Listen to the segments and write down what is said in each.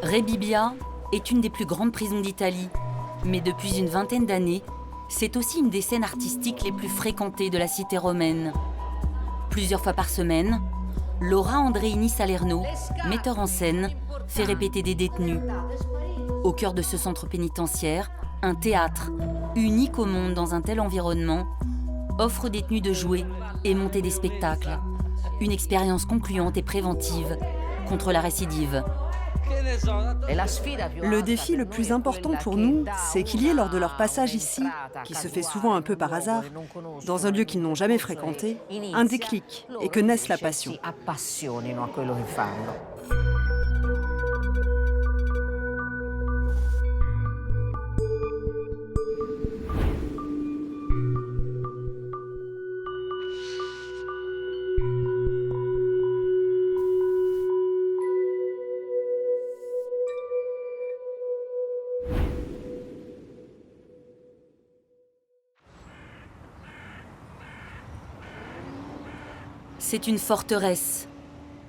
Rebibbia est une des plus grandes prisons d'Italie, mais depuis une vingtaine d'années, c'est aussi une des scènes artistiques les plus fréquentées de la cité romaine. Plusieurs fois par semaine, Laura Andreini Salerno, metteur en scène, fait répéter des détenus. Au cœur de ce centre pénitentiaire, un théâtre, unique au monde dans un tel environnement, offre aux détenus de jouer et monter des spectacles. Une expérience concluante et préventive contre la récidive. Le défi le plus important pour nous, c'est qu'il y ait lors de leur passage ici, qui se fait souvent un peu par hasard, dans un lieu qu'ils n'ont jamais fréquenté, un déclic et que naisse la passion. C'est une forteresse.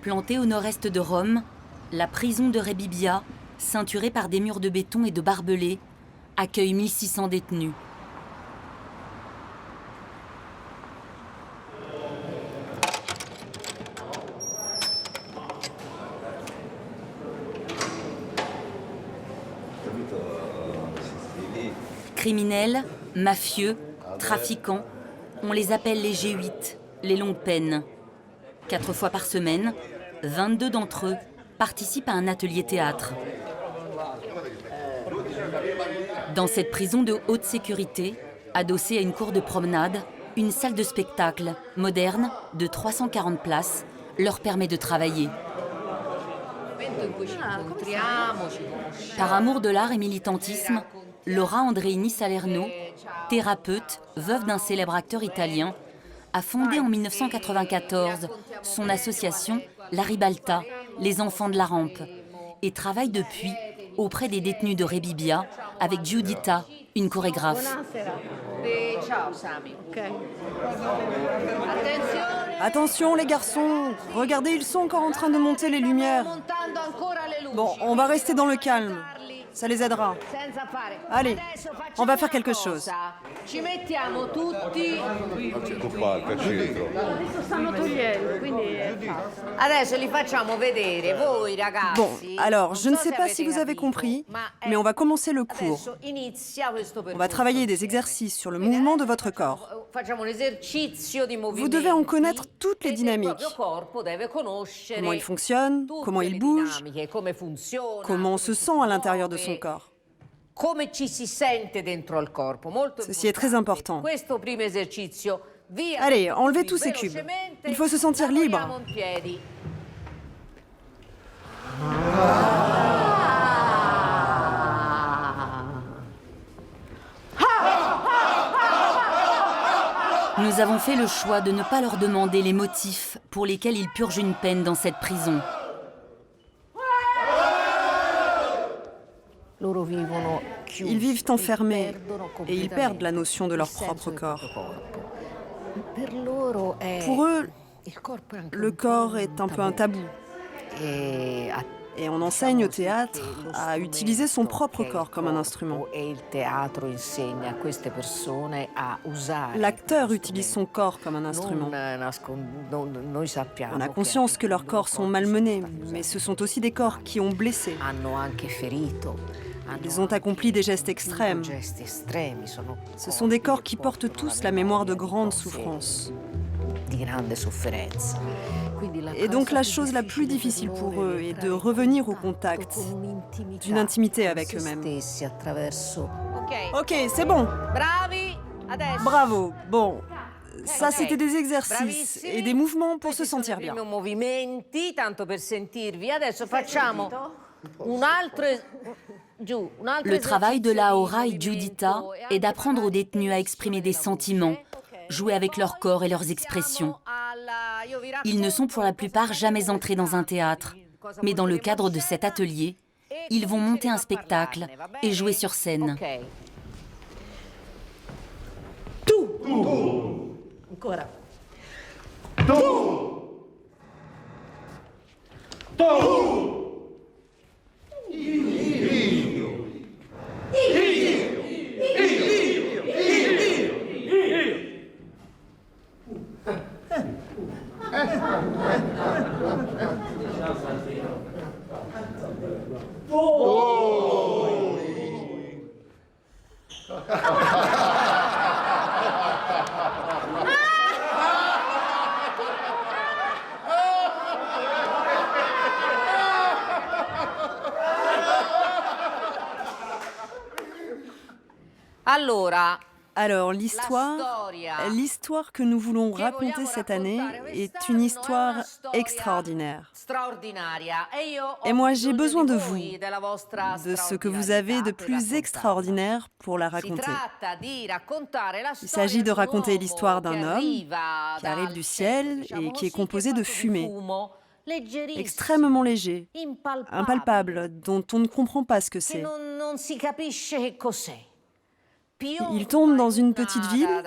Plantée au nord-est de Rome, la prison de Rebibbia, ceinturée par des murs de béton et de barbelés, accueille 1600 détenus. Criminels, mafieux, trafiquants, on les appelle les G8, les longues peines. 4 fois par semaine, 22 d'entre eux participent à un atelier théâtre. Dans cette prison de haute sécurité, adossée à une cour de promenade, une salle de spectacle moderne de 340 places leur permet de travailler. Par amour de l'art et militantisme, Laura Andreini Salerno, thérapeute, veuve d'un célèbre acteur italien, a fondé en 1994 son association La Ribalta, les enfants de la rampe, et travaille depuis auprès des détenus de Rebibbia avec Giuditta, une chorégraphe. Attention les garçons, regardez, ils sont encore en train de monter les lumières. Bon, on va rester dans le calme. Ça les aidera. Allez, on va faire quelque chose. Bon, alors, je ne sais pas si vous avez compris, mais on va commencer le cours. On va travailler des exercices sur le mouvement de votre corps. Vous devez en connaître toutes les dynamiques. Comment il fonctionne, comment il bouge, comment on se sent à l'intérieur de son corps. Ceci est très important. Allez, enlevez tous ces cubes. Il faut se sentir libre. Nous avons fait le choix de ne pas leur demander les motifs pour lesquels ils purgent une peine dans cette prison. Ils vivent enfermés et ils perdent la notion de leur propre corps. Pour eux, le corps est un peu un tabou. Et on enseigne au théâtre à utiliser son propre corps comme un instrument. L'acteur utilise son corps comme un instrument. On a conscience que leurs corps sont malmenés, mais ce sont aussi des corps qui ont blessé. Ils ont accompli des gestes extrêmes. Ce sont des corps qui portent tous la mémoire de grandes souffrances. Et donc la chose la plus difficile pour eux est de revenir au contact, d'une intimité avec eux-mêmes. Ok, c'est bon. Bravo. Bon, ça c'était des exercices et des mouvements pour se sentir bien. Le travail de Laura et Giuditta est d'apprendre aux détenus à exprimer des sentiments, jouer avec leur corps et leurs expressions. Ils ne sont pour la plupart jamais entrés dans un théâtre, mais dans le cadre de cet atelier, ils vont monter un spectacle et jouer sur scène. Ancora. Alors, l'histoire que nous voulons raconter cette année est une histoire extraordinaire. Et moi, j'ai besoin de vous, de ce que vous avez de plus extraordinaire pour la raconter. Il s'agit de raconter l'histoire d'un homme qui arrive du ciel et qui est composé de fumée, extrêmement léger, impalpable, dont on ne comprend pas ce que c'est. Il tombe dans une petite ville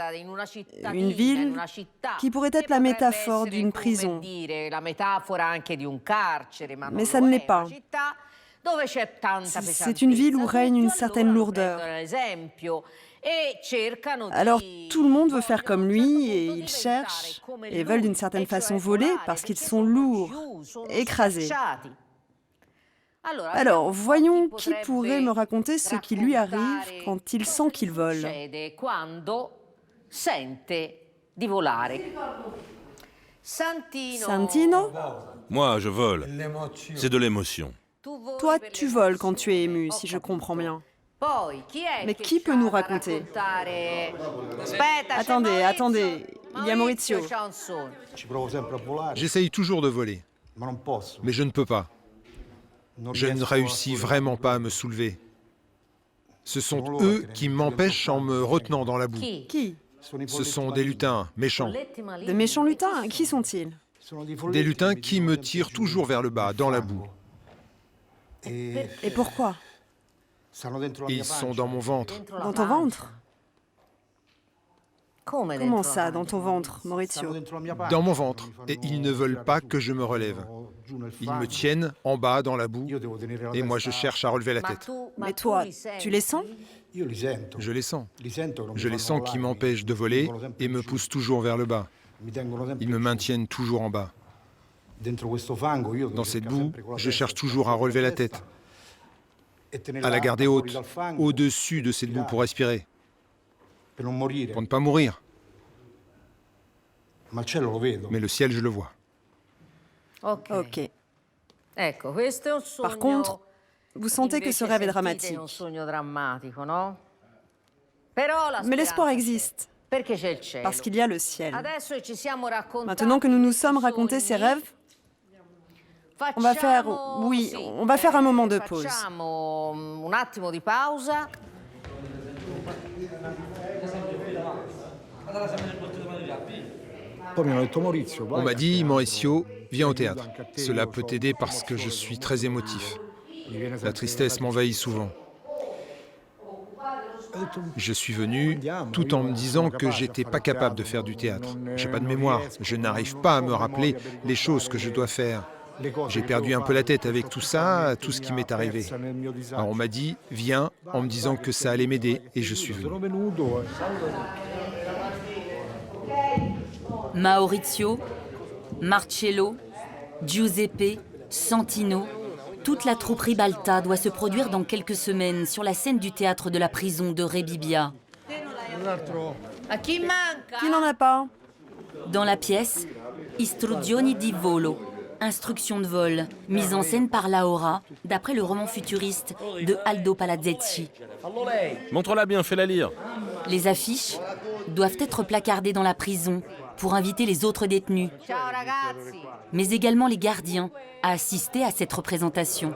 qui pourrait être la métaphore d'une prison. Mais ça ne l'est pas. C'est une ville où règne une certaine lourdeur. Alors tout le monde veut faire comme lui et ils cherchent et veulent d'une certaine façon voler parce qu'ils sont lourds, écrasés. Alors, voyons qui pourrait me raconter ce qui lui arrive quand il sent qu'il vole. Santino, Moi, je vole. C'est de l'émotion. toi, tu voles quand tu es ému, si je comprends bien. Mais qui peut nous raconter? Attendez, il y a Maurizio. J'essaye toujours de voler, mais je ne peux pas. Je ne réussis vraiment pas à me soulever. Ce sont eux qui m'empêchent en me retenant dans la boue. Qui? Ce sont des lutins méchants. Des méchants lutins? Qui sont-ils? Des lutins qui me tirent toujours vers le bas, dans la boue. Et pourquoi? Ils sont dans mon ventre. Dans ton ventre? Comment ça, dans ton ventre, Maurizio? Dans mon ventre. Et ils ne veulent pas que je me relève. Ils me tiennent en bas dans la boue. Et moi, je cherche à relever la tête. Mais toi, tu les sens? Je les sens. Je les sens qui m'empêchent de voler et me poussent toujours vers le bas. Ils me maintiennent toujours en bas. Dans cette boue, je cherche toujours à relever la tête, à la garder haute, au-dessus de cette boue pour respirer, pour ne pas mourir. Mais le ciel, je le vois. Ok. Par contre, vous sentez que ce rêve est dramatique. Mais l'espoir existe, parce qu'il y a le ciel. Maintenant que nous nous sommes racontés ces rêves, on va faire un moment de pause. On m'a dit, Mauricio, viens au théâtre. Cela peut t'aider parce que je suis très émotif. La tristesse m'envahit souvent. Je suis venu tout en me disant que j'étais pas capable de faire du théâtre. J'ai pas de mémoire, je n'arrive pas à me rappeler les choses que je dois faire. J'ai perdu un peu la tête avec tout ça, tout ce qui m'est arrivé. Alors on m'a dit, viens, en me disant que ça allait m'aider, et je suis venu. Maurizio, Marcello, Giuseppe, Santino, toute la troupe Ribalta doit se produire dans quelques semaines sur la scène du théâtre de la prison de Rebibbia. Qui n'en a pas? Dans la pièce, Istruzioni di volo, instruction de vol, mise en scène par Laura, d'après le roman futuriste de Aldo Palazzacchi. Montre-la bien, fais-la lire. Les affiches doivent être placardées dans la prison pour inviter les autres détenus, mais également les gardiens à assister à cette représentation.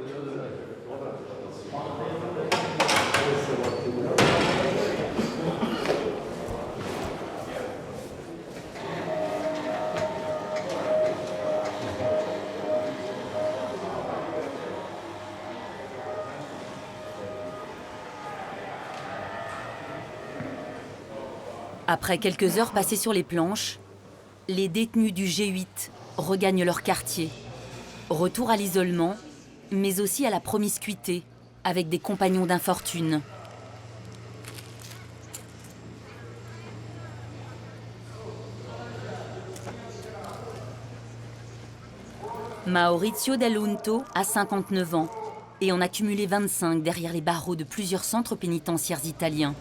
Après quelques heures passées sur les planches, les détenus du G8 regagnent leur quartier. Retour à l'isolement, mais aussi à la promiscuité, avec des compagnons d'infortune. Maurizio Dell'Unto a 59 ans. et en a cumulé 25 derrière les barreaux de plusieurs centres pénitentiaires italiens.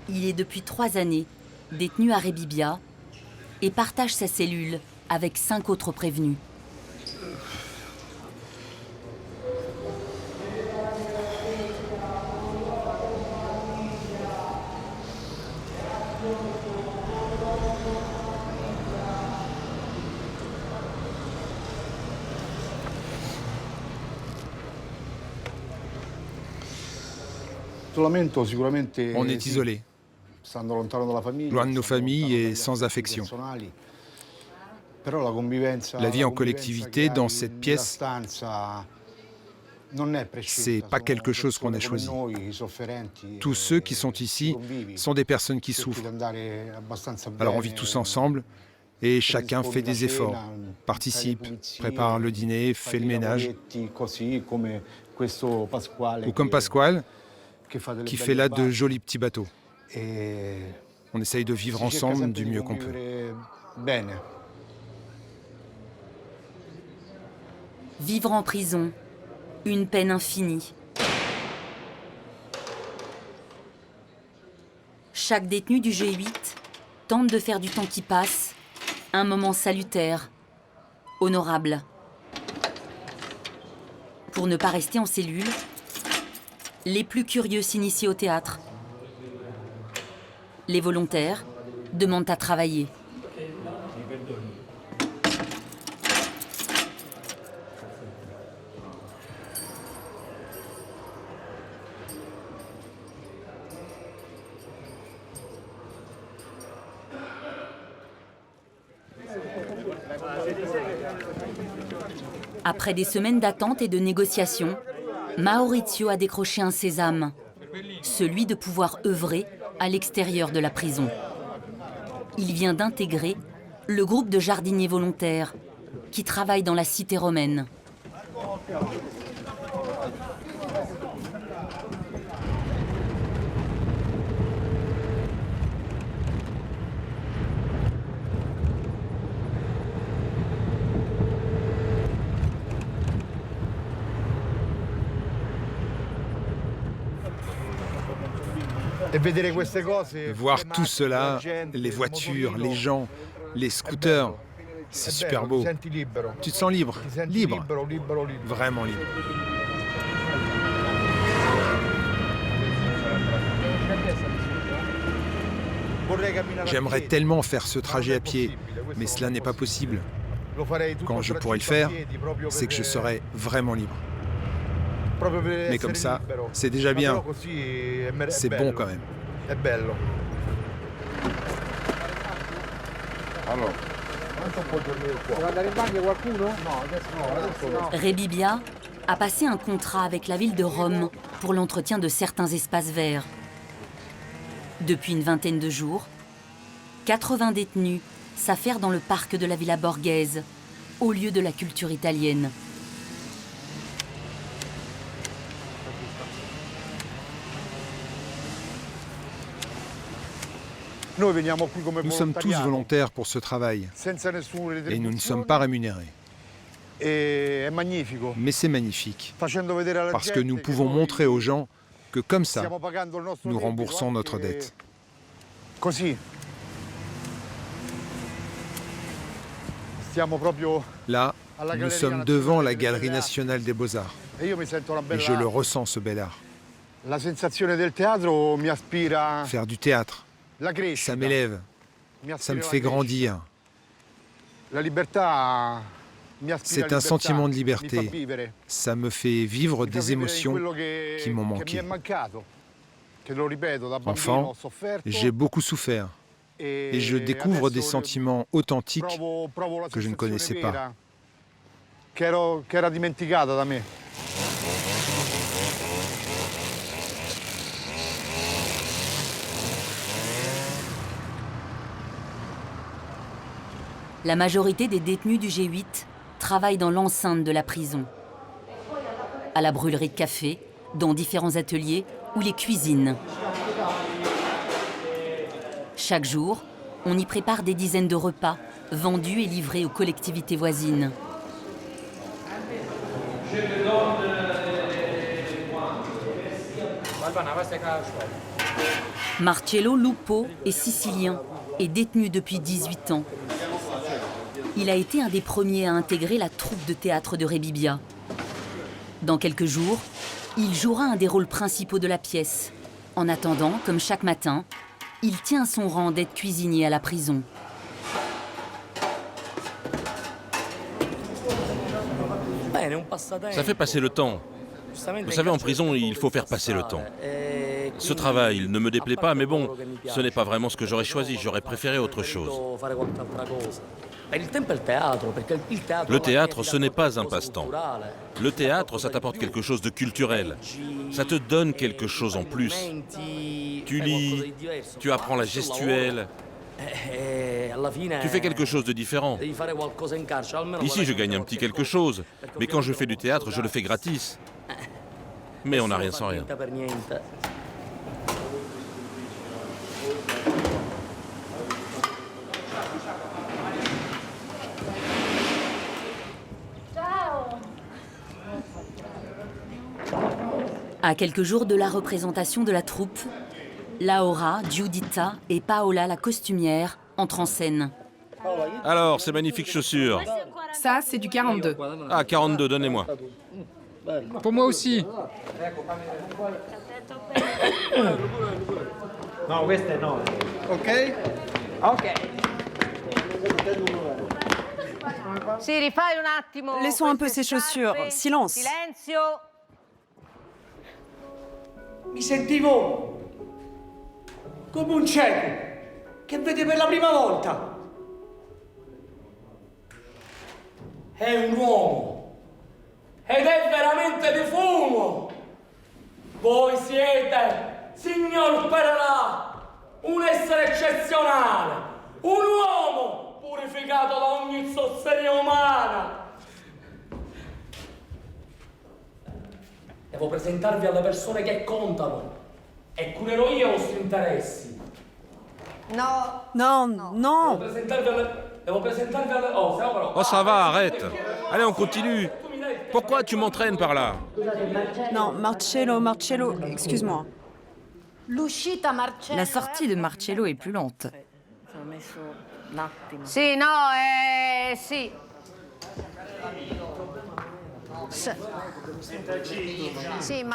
Il est depuis 3 années détenu à Rebibbia et partage sa cellule avec 5 autres prévenus. On est isolé, loin de nos familles et sans affection. La vie en collectivité dans cette pièce, c'est pas quelque chose qu'on a choisi. Tous ceux qui sont ici sont des personnes qui souffrent. Alors on vit tous ensemble et chacun fait des efforts, participe, prépare le dîner, fait le ménage. Ou comme Pasquale, qui fait là de jolis petits bateaux. On essaye de vivre ensemble du mieux qu'on peut. Vivre en prison, une peine infinie. Chaque détenu du G8 tente de faire du temps qui passe un moment salutaire, honorable. Pour ne pas rester en cellule, les plus curieux s'initient au théâtre. Les volontaires demandent à travailler. Après des semaines d'attente et de négociations, Maurizio a décroché un sésame, celui de pouvoir œuvrer à l'extérieur de la prison. Il vient d'intégrer le groupe de jardiniers volontaires qui travaillent dans la cité romaine. Voir tout cela, les voitures, les gens, les scooters, c'est super beau. Tu te sens libre, libre, vraiment libre. J'aimerais tellement faire ce trajet à pied, mais cela n'est pas possible. Quand je pourrai le faire, c'est que je serai vraiment libre. Mais comme ça, c'est déjà bien. C'est bon quand même. Rebibbia a passé un contrat avec la ville de Rome pour l'entretien de certains espaces verts. Depuis une vingtaine de jours, 80 détenus s'affairent dans le parc de la Villa Borghese, au lieu de la culture italienne. Nous sommes tous volontaires pour ce travail et nous ne sommes pas rémunérés. Mais c'est magnifique parce que nous pouvons montrer aux gens que comme ça, nous remboursons notre dette. Là, nous sommes devant la Galerie nationale des Beaux-Arts et je le ressens, ce bel art. Faire du théâtre, ça m'élève, ça me fait grandir. C'est un sentiment de liberté. Ça me fait vivre des émotions qui m'ont manqué. Enfant, j'ai beaucoup souffert et je découvre des sentiments authentiques que je ne connaissais pas. La majorité des détenus du G8 travaillent dans l'enceinte de la prison. À la brûlerie de café, dans différents ateliers ou les cuisines. Chaque jour, on y prépare des dizaines de repas vendus et livrés aux collectivités voisines. Marcello Lupo est sicilien et détenu depuis 18 ans. Il a été un des premiers à intégrer la troupe de théâtre de Rebibbia. Dans quelques jours, il jouera un des rôles principaux de la pièce. En attendant, comme chaque matin, il tient son rang d'aide cuisinier à la prison. Ça fait passer le temps. Vous savez, en prison, il faut faire passer le temps. Ce travail, il ne me déplaît pas, mais bon, ce n'est pas vraiment ce que j'aurais choisi. J'aurais préféré autre chose. Le théâtre, ce n'est pas un passe-temps. Le théâtre, ça t'apporte quelque chose de culturel. Ça te donne quelque chose en plus. Tu lis, tu apprends la gestuelle. Tu fais quelque chose de différent. Ici, je gagne un petit quelque chose. Mais quand je fais du théâtre, je le fais gratis. Mais on n'a rien sans rien. À quelques jours de la représentation de la troupe, Laura, Giuditta et Paola, la costumière, entrent en scène. Alors, ces magnifiques chaussures. Ça, c'est du 42. Ah, 42, donnez-moi. Pour moi aussi. No, queste no. Ok. Ok. Laissons un peu ces chaussures. Silence. Mi sentivo come un cieco che vede per la prima volta. È un uomo ed è veramente di fumo. Voi siete, signor Perelà, un essere eccezionale, un uomo purificato da ogni zozzeria umana. Devo presentarvi alle persone che contano e curerò io i vostri interessi. Non. Devo presentarvi alle... Oh, stiamo però... Oh, ça va, arrête. Allez, on continue. Pourquoi tu m'entraînes par là? Non, Marcello, excuse-moi. La sortie de Marcello est plus lente. Sì.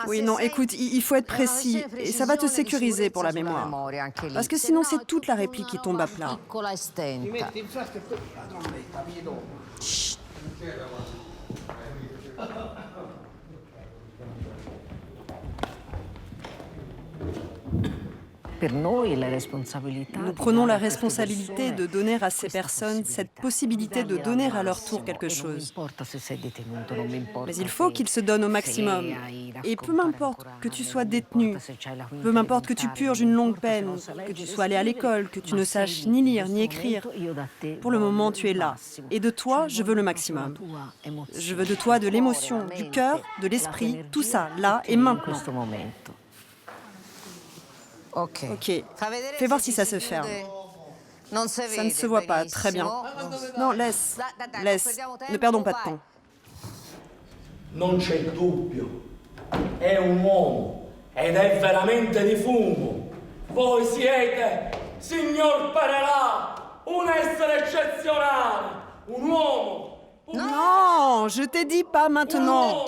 Oui, non, écoute, il faut être précis et ça va te sécuriser pour la mémoire. Parce que sinon, c'est toute la réplique qui tombe à plat. Nous prenons la responsabilité de donner à ces personnes cette possibilité de donner à leur tour quelque chose. Mais il faut qu'ils se donnent au maximum. Et peu m'importe que tu sois détenu, peu m'importe que tu purges une longue peine, que tu sois allé à l'école, que tu ne saches ni lire ni écrire. Pour le moment, tu es là. Et de toi, je veux le maximum. Je veux de toi de l'émotion, du cœur, de l'esprit, tout ça, là et maintenant. Ok. Fais voir si ça se ferme. Ça ne se voit pas. Très bien. Non, laisse. Ne perdons pas de temps. Non c'è dubbio. È un uomo ed è veramente di fumo. Voi siete, signor Perelà, un essere eccezionale, un uomo. Non, je t'ai dit pas maintenant.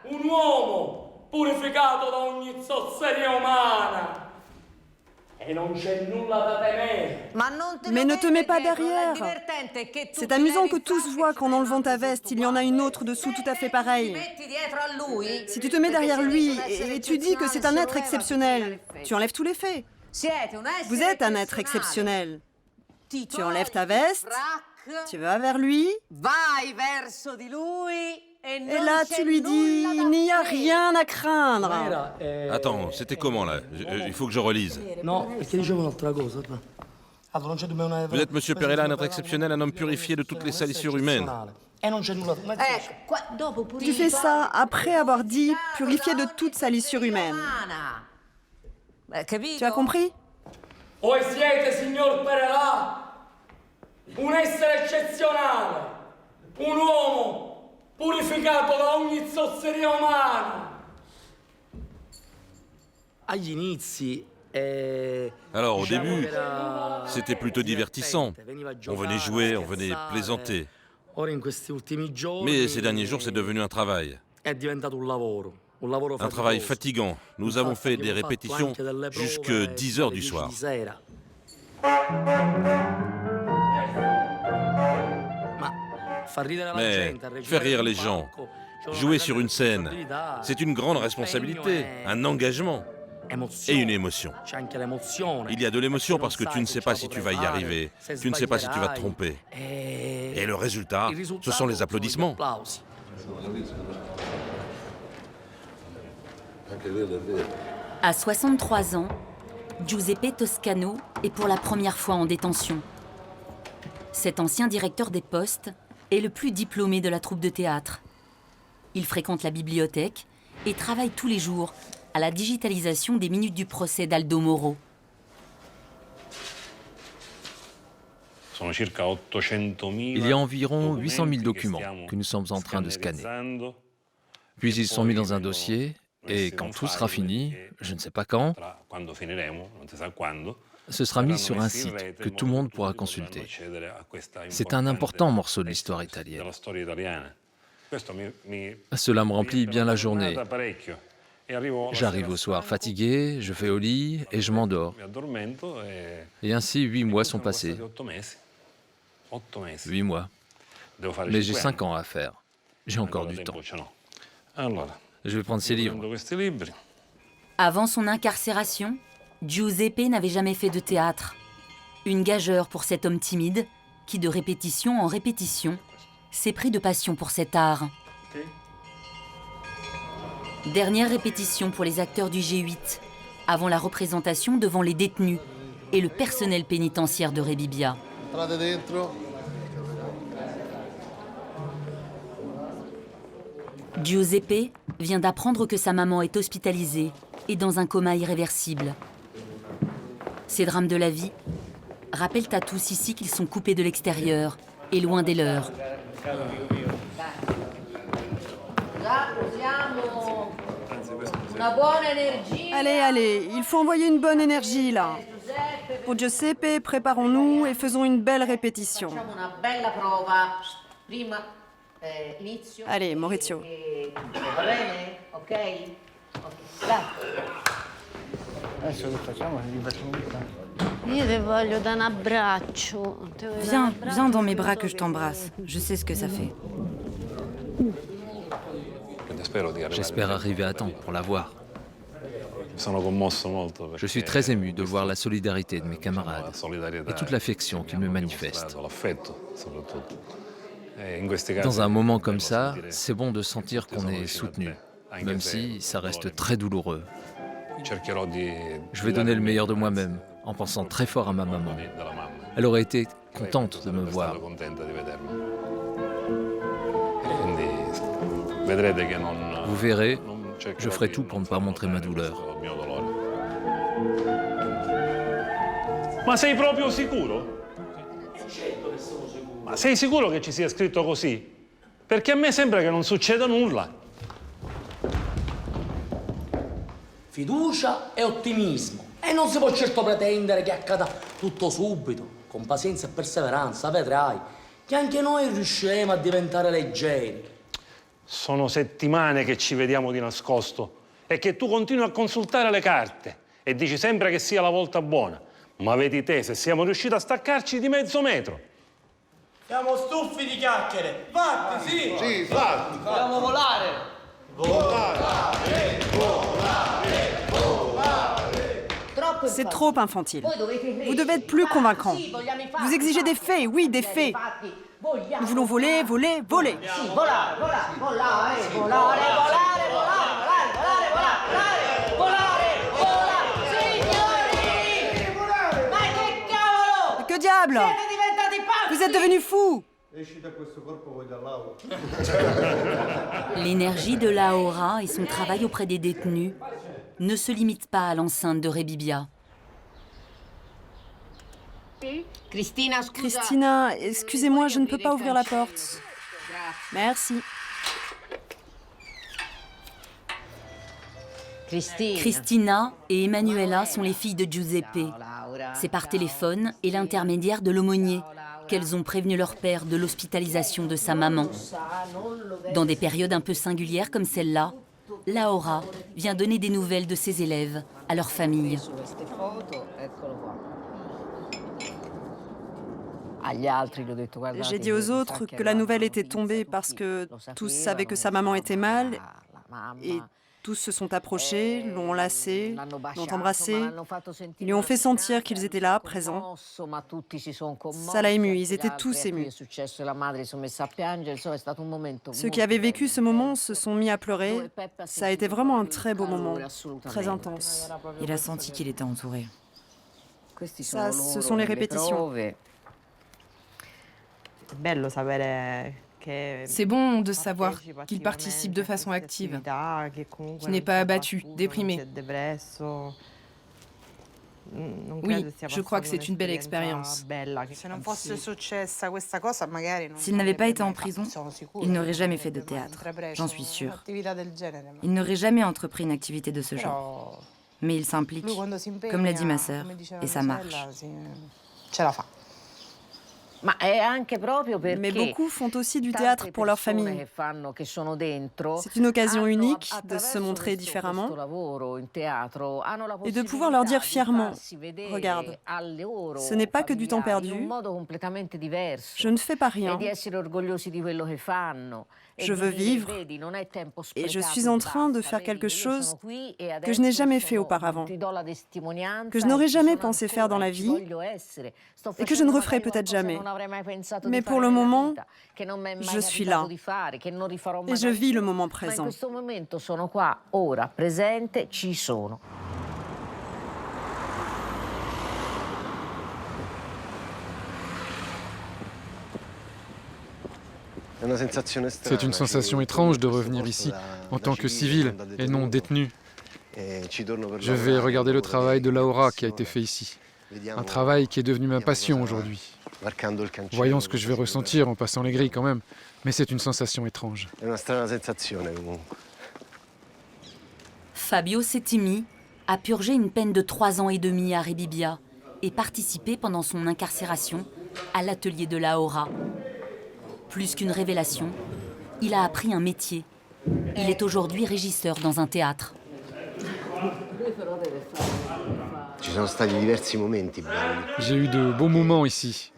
Un uomo purificato da ogni zozzeria umana. E non c'è nulla da temere. Mais ne te mets pas derrière. C'est amusant que tous voient qu'en enlevant ta veste, il y en a une autre dessous tout à fait pareille. Si tu te mets derrière lui et tu dis que c'est un être exceptionnel, tu enlèves tous les faits. Vous êtes un être exceptionnel. Tu enlèves ta veste, tu vas vers lui, et là tu lui dis, il n'y a rien à craindre. Attends, c'était comment là? Il faut que je relise. No, perché dicevo un'altra cosa. Allora, non c'è nemmeno Vous êtes Monsieur Perelà, un être exceptionnel, un homme purifié de toutes les salissures humaines. E non c'è nulla. Tu fais ça après avoir dit purifié de toute salissure humaine. Tu as compris? Voi siete, signor Perelà, un essere eccezionale, un uomo purificato da ogni zozzeria umana. Alors au début, c'était plutôt divertissant. On venait jouer, on venait plaisanter. Mais ces derniers jours, c'est devenu un travail. Un travail fatigant. Nous avons fait des répétitions jusque 10 heures du soir. Mais faire rire les gens, jouer sur une scène, c'est une grande responsabilité, un engagement et une émotion. Il y a de l'émotion parce que tu ne sais pas si tu vas y arriver, tu ne sais pas si tu vas te tromper. Et le résultat, ce sont les applaudissements. À 63 ans, Giuseppe Toscano est pour la première fois en détention. Cet ancien directeur des postes est le plus diplômé de la troupe de théâtre. Il fréquente la bibliothèque et travaille tous les jours à la digitalisation des minutes du procès d'Aldo Moro. Il y a environ 800 000 documents que nous sommes en train de scanner. Puis ils sont mis dans un dossier et quand tout sera fini, je ne sais pas quand, ce sera mis sur un site que tout le monde pourra consulter. C'est un important morceau de l'histoire italienne. Cela me remplit bien la journée. J'arrive au soir fatigué, je vais au lit et je m'endors. Et ainsi, 8 mois sont passés. 8 mois. Mais j'ai 5 ans à faire. J'ai encore du temps. Je vais prendre ces livres. Avant son incarcération, Giuseppe n'avait jamais fait de théâtre. Une gageure pour cet homme timide qui, de répétition en répétition, s'est pris de passion pour cet art. Dernière répétition pour les acteurs du G8, avant la représentation devant les détenus et le personnel pénitentiaire de Rebibbia. Giuseppe vient d'apprendre que sa maman est hospitalisée et dans un coma irréversible. Ces drames de la vie rappellent à tous ici qu'ils sont coupés de l'extérieur et loin des leurs. Allez, allez, il faut envoyer une bonne énergie, là. Pour Giuseppe, préparons-nous et faisons une belle répétition. Allez, Maurizio. Viens, viens dans mes bras que je t'embrasse. Je sais ce que ça fait. J'espère arriver à temps pour la voir. Je suis très ému de voir la solidarité de mes camarades et toute l'affection qu'ils me manifestent. Dans un moment comme ça, c'est bon de sentir qu'on est soutenu, même si ça reste très douloureux. Je vais donner le meilleur de moi-même, en pensant très fort à ma maman. Elle aurait été contente de me voir. Vous verrez, je ferai tout pour ne pas montrer ma douleur. Ma sei proprio sicuro? Ma sei sicuro che ci sia scritto così? Perché a me sembra che non succeda nulla. Fiducia e ottimismo. E non si può certo pretendere che accada tutto subito. Con pazienza e perseveranza, vedrai che anche noi riusciremo a diventare leggeri. Sono settimane che ci vediamo di nascosto e che tu continui a consultare le carte e dici sempre che sia la volta buona. Ma vedi te, se siamo riusciti a staccarci di mezzo metro. Siamo stufi di chiacchiere. Fatti, sì! Sì, fatti! Vogliamo volare! Volare, volare, volare! C'est trop infantile. Vous devez être plus convaincant. Vous exigez des faits, oui, des faits. Nous voulons voler, voler, voler. Sì, volare, volare, volare, volare, volare, volare, volare, volare, volare, volare, signori! Ma che cavolo! Que diable! Siete diventati pazzi! Vous êtes devenus fous! L'énergie de Laura et son travail auprès des détenus ne se limitent pas à l'enceinte de Rebibbia. Cristina, excusez-moi, je ne peux pas ouvrir la porte. Merci. Cristina et Emanuela sont les filles de Giuseppe. C'est par téléphone et l'intermédiaire de l'aumônier qu'elles ont prévenu leur père de l'hospitalisation de sa maman. Dans des périodes un peu singulières comme celle-là, Laura vient donner des nouvelles de ses élèves à leur famille. J'ai dit aux autres que la nouvelle était tombée parce que tous savaient que sa maman était mal et tous se sont approchés, l'ont enlacée, l'ont embrassée. Ils lui ont fait sentir qu'ils étaient là, présents. Ça l'a ému, ils étaient tous émus. Ceux qui avaient vécu ce moment se sont mis à pleurer. Ça a été vraiment un très beau moment, très intense. Il a senti qu'il était entouré. Ça, ce sont les répétitions. C'est bon de savoir qu'il participe de façon active, qu'il n'est pas abattu, déprimé. Oui, je crois que c'est une belle expérience. S'il n'avait pas été en prison, il n'aurait jamais fait de théâtre, j'en suis sûre. Il n'aurait jamais entrepris une activité de ce genre. Mais il s'implique, comme l'a dit ma sœur, et ça marche. Mais beaucoup font aussi du théâtre pour leur famille. C'est une occasion unique de se montrer différemment et de pouvoir leur dire fièrement « Regarde, ce n'est pas que du temps perdu, je ne fais pas rien, je veux vivre et je suis en train de faire quelque chose que je n'ai jamais fait auparavant, que je n'aurais jamais pensé faire dans la vie et que je ne referai peut-être jamais. Mais pour le moment, je suis là et je vis le moment présent. C'est une sensation étrange de revenir ici en tant que civil et non détenu. Je vais regarder le travail de Laura qui a été fait ici. Un travail qui est devenu ma passion aujourd'hui. Voyons ce que je vais ressentir en passant les grilles quand même, mais c'est une sensation étrange. Fabio Settimi a purgé une peine de 3 ans et demi à Rebibbia et participé pendant son incarcération à l'atelier de Laura. Plus qu'une révélation, il a appris un métier. Il est aujourd'hui régisseur dans un théâtre. J'ai eu de bons moments ici.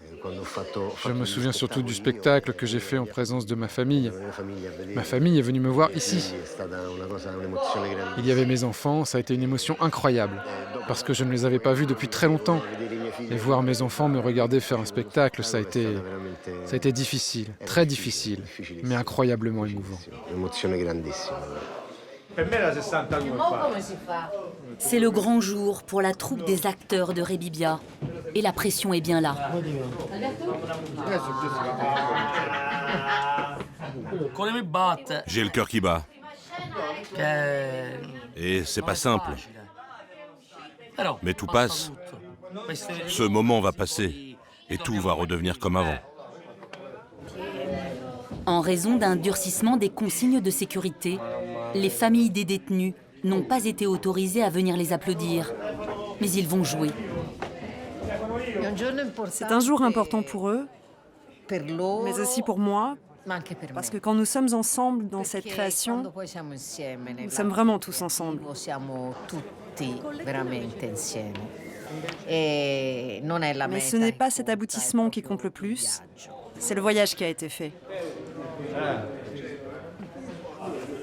Je me souviens surtout du spectacle que j'ai fait en présence de ma famille. Ma famille est venue me voir ici. Il y avait mes enfants, ça a été une émotion incroyable, parce que je ne les avais pas vus depuis très longtemps. Et voir mes enfants me regarder faire un spectacle, ça a été difficile, très difficile, mais incroyablement émouvant. C'est le grand jour pour la troupe des acteurs de Rebibbia. Et la pression est bien là. J'ai le cœur qui bat. Et c'est pas simple. Mais tout passe. Ce moment va passer. Et tout va redevenir comme avant. En raison d'un durcissement des consignes de sécurité, les familles des détenus n'ont pas été autorisées à venir les applaudir. Mais ils vont jouer. C'est un jour important pour eux, mais aussi pour moi, parce que quand nous sommes ensemble dans cette création, nous sommes vraiment tous ensemble. Mais ce n'est pas cet aboutissement qui compte le plus, c'est le voyage qui a été fait.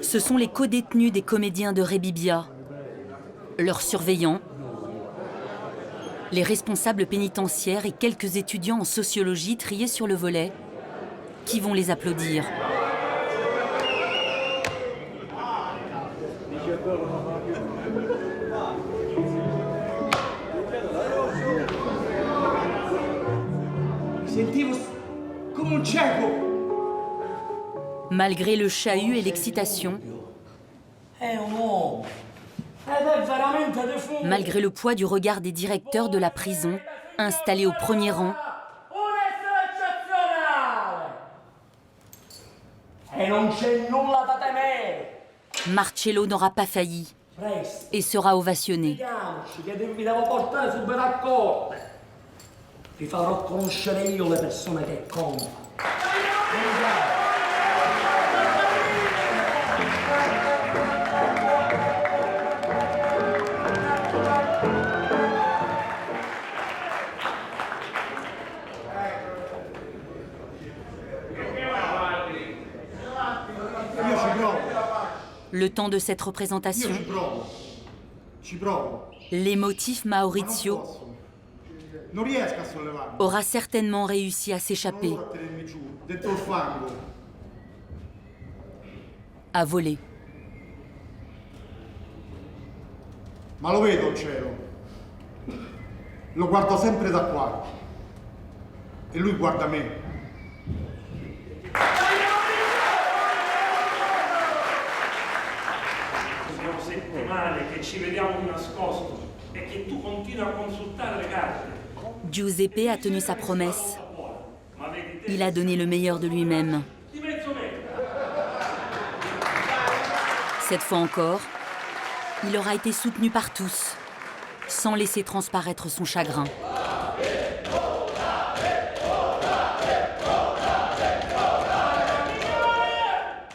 Ce sont les codétenus des comédiens de Rebibbia, leurs surveillants, les responsables pénitentiaires et quelques étudiants en sociologie triés sur le volet qui vont les applaudir. Malgré le chahut et l'excitation, malgré le poids du regard des directeurs de la prison, Installé au premier rang, E non c'è nulla da temere. Marcello n'aura pas failli et sera ovationné. Vediamoci, che vi devo portare subito a corte. Vi farò conoscere io le persone che contano. Le temps de cette représentation, l'émotif Maurizio aura certainement réussi à s'échapper, à voler. Ma lo vedo il cielo, lo guardo sempre da qua e lui guarda me. Sono settimane che ci vediamo di nascosto e che tu continui a consultare le carte. Giuseppe a tenu sa promesse. Il a donné le meilleur de lui-même. Cette fois encore, il aura été soutenu par tous, sans laisser transparaître son chagrin.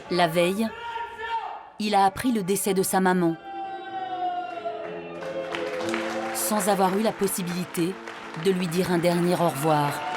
La veille, il a appris le décès de sa maman, sans avoir eu la possibilité de lui dire un dernier au revoir.